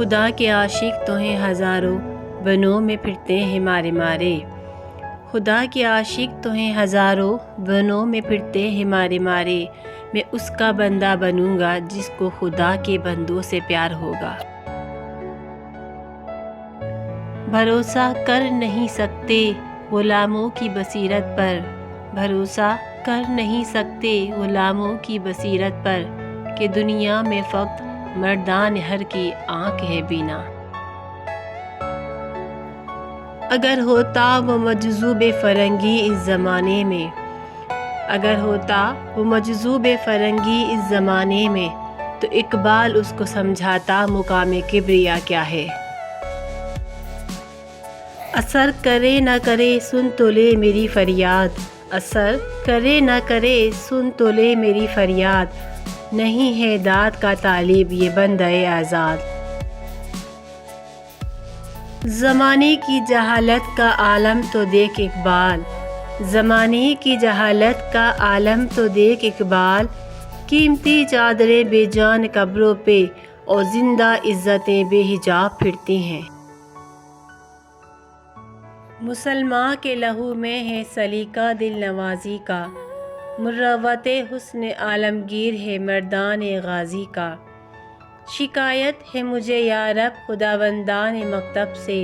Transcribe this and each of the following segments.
خدا کے عاشق تو ہیں ہزاروں، بنوں میں پھرتے ہیں مارے مارے۔ خدا کے عاشق تو ہیں ہزاروں، بنوں میں پھرتے ہیں مارے مارے۔ میں اس کا بندہ بنوں گا جس کو خدا کے بندوں سے پیار ہوگا۔ بھروسہ کر نہیں سکتے غلاموں کی بصیرت پر، بھروسہ کر نہیں سکتے غلاموں کی بصیرت پر، کہ دنیا میں فقط مردان ہر کی آنکھ ہے بینا۔ اگر ہوتا وہ مجذوب فرنگی اس زمانے میں، اگر ہوتا وہ مجذوب فرنگی اس زمانے میں، تو اقبال اس کو سمجھاتا مقام کبریا کیا ہے۔ اثر کرے نہ کرے سن تو لے میری فریاد، اثر کرے نہ کرے سن تو لے میری فریاد، نہیں ہے داد کا طالب یہ بندہ آزاد۔ زمانے کی جہالت کا عالم تو دیکھ اقبال، زمانے کی جہالت کا عالم تو دیکھ اقبال، قیمتی چادریں بے جان قبروں پہ اور زندہ عزتیں بے حجاب پھرتی ہیں۔ مسلمان کے لہو میں ہے سلیقہ دل نوازی کا، مروت حسن عالمگیر ہے مردان غازی کا۔ شکایت ہے مجھے یا رب خداوندان مکتب سے،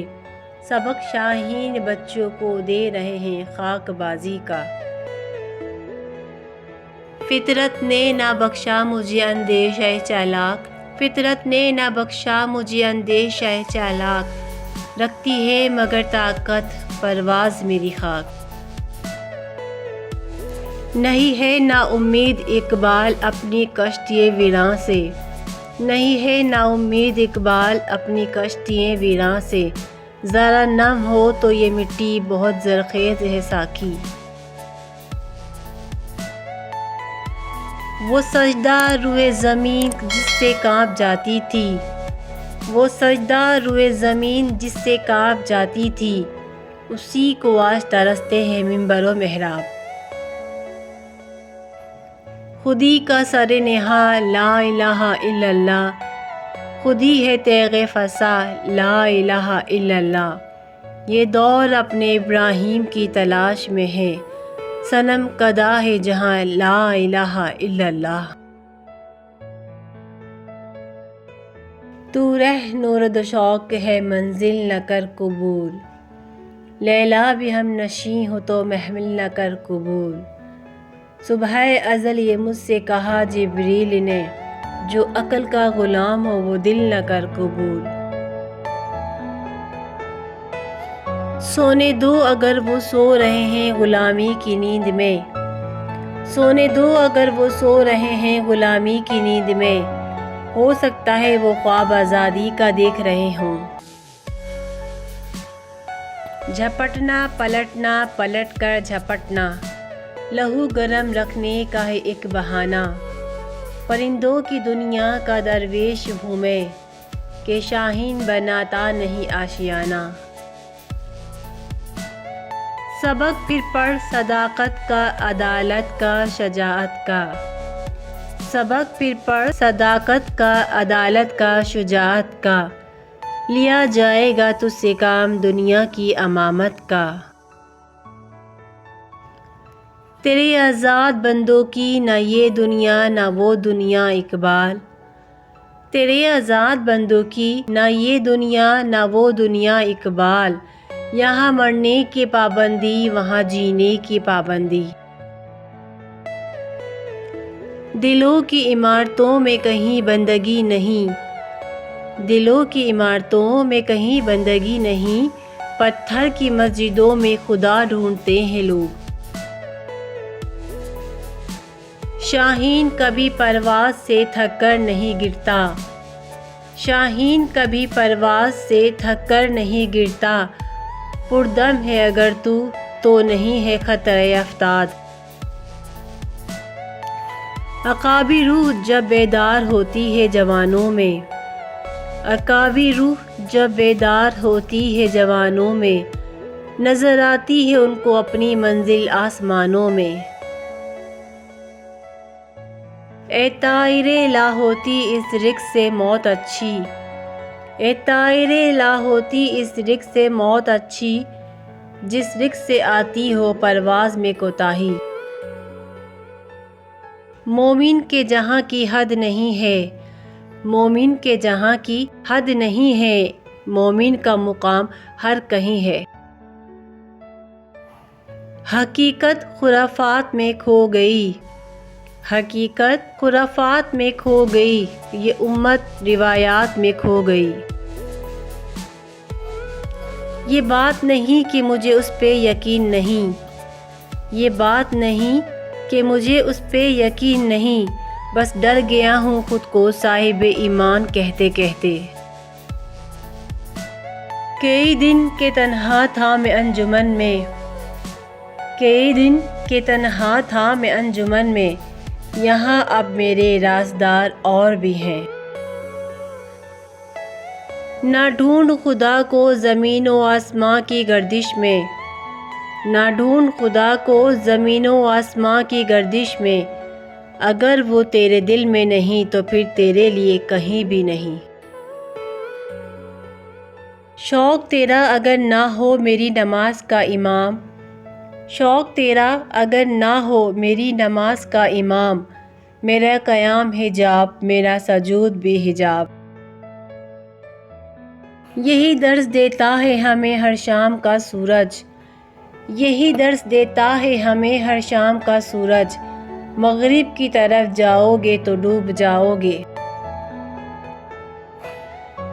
سبق شاہین بچوں کو دے رہے ہیں خاک بازی کا۔ فطرت نے نہ بخشا مجھے اندیشہ چالاک، فطرت نے نہ بخشا مجھے اندیشہ چالاک، رکھتی ہے مگر طاقت پرواز میری خاک۔ نہیں ہے نا امید اقبال اپنی کشتی ویراں سے، نہیں ہے نا امید اقبال اپنی کشتی ویراں سے، ذرا نم ہو تو یہ مٹی بہت زرخیز ہے ساقی۔ وہ سجدہ روئے زمین جس سے کانپ جاتی تھی، وہ سجدہ روئے زمین جس سے کانپ جاتی تھی، اسی کو آج ترستے ہیں منبر و محراب۔ خودی کا سر نہاں لا الہ الا اللہ، خودی ہے تیغ فسا لا الہ الا اللہ، یہ دور اپنے ابراہیم کی تلاش میں ہے، صنم کدہ ہے جہاں لا الہ الا اللہ۔ تو رہ نورد شوق ہے منزل نہ کر قبول، لیلا بھی ہم نشیں ہو تو محمل نہ کر قبول۔ صبح ازل یہ مجھ سے کہا جبریل نے، جو عقل کا غلام ہو وہ دل نہ کر قبول۔ سونے دو اگر وہ سو رہے ہیں غلامی کی نیند میں، سونے دو اگر وہ سو رہے ہیں غلامی کی نیند میں، ہو سکتا ہے وہ خواب آزادی کا دیکھ رہے ہوں۔ جھپٹنا پلٹنا پلٹ کر جھپٹنا، لہو گرم رکھنے کا ہے ایک بہانہ، پرندوں کی دنیا کا درویش ہوں میں، کہ شاہین بناتا نہیں آشیانہ۔ سبق پھر پڑھ صداقت کا عدالت کا شجاعت کا، سبق پھر پڑھ صداقت کا عدالت کا شجاعت کا، لیا جائے گا تجھ سے کام دنیا کی امامت کا۔ تیرے آزاد بندوں کی نہ یہ دنیا نہ وہ دنیا اقبال، تیرے آزاد بندوں کی نہ یہ دنیا نہ وہ دنیا اقبال، یہاں مرنے کی پابندی وہاں جینے کی پابندی۔ دلوں کی عمارتوں میں کہیں بندگی نہیں، دلوں کی عمارتوں میں کہیں بندگی نہیں، پتھر کی مسجدوں میں خدا ڈھونڈتے ہیں لوگ۔ شاہین کبھی پرواز سے تھک کر نہیں گرتا، شاہین کبھی پرواز سے تھک کر نہیں گرتا، پردم ہے اگر تو نہیں ہے خطرہ افتاد۔ عقابی روح جب بیدار ہوتی ہے جوانوں میں، عقابی روح جب بیدار ہوتی ہے جوانوں میں، نظر آتی ہے ان کو اپنی منزل آسمانوں میں۔ اے طائر لا ہوتی اس رزق سے موت اچھی، اے طائرِ لا ہوتی اس رخ سے موت اچھی، جس رخ سے آتی ہو پرواز میں کوتاہی۔ مومن کے جہاں کی حد نہیں ہے، مومن کے جہاں کی حد نہیں ہے، مومن کا مقام ہر کہیں ہے۔ حقیقت خرافات میں کھو گئی، حقیقت خرافات میں کھو گئی، یہ امت روایات میں کھو گئی۔ یہ بات نہیں کہ مجھے اس پہ یقین نہیں، یہ بات نہیں کہ مجھے اس پہ یقین نہیں، بس ڈر گیا ہوں خود کو صاحب ایمان کہتے کہتے۔ کئی دن کے تنہا تھا میں انجمن میں، کئی دن کے تنہا تھا میں انجمن میں، یہاں اب میرے رازدار اور بھی ہیں۔ نہ ڈھونڈ خدا کو زمین و آسماں کی گردش میں، نہ ڈھونڈ خدا کو زمین و آسماں کی گردش میں، اگر وہ تیرے دل میں نہیں تو پھر تیرے لیے کہیں بھی نہیں۔ شوق تیرا اگر نہ ہو میری نماز کا امام، شوق تیرا اگر نہ ہو میری نماز کا امام، میرا قیام حجاب میرا سجود بھی حجاب۔ یہی درس دیتا ہے ہمیں ہر شام کا سورج، یہی درس دیتا ہے ہمیں ہر شام کا سورج، مغرب کی طرف جاؤ گے تو ڈوب جاؤ گے۔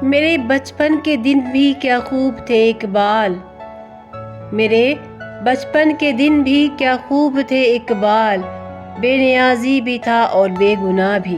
میرے بچپن کے دن بھی کیا خوب تھے اقبال، میرے بچپن کے دن بھی کیا خوب تھے اقبال، بے نیازی بھی تھا اور بے گناہ بھی۔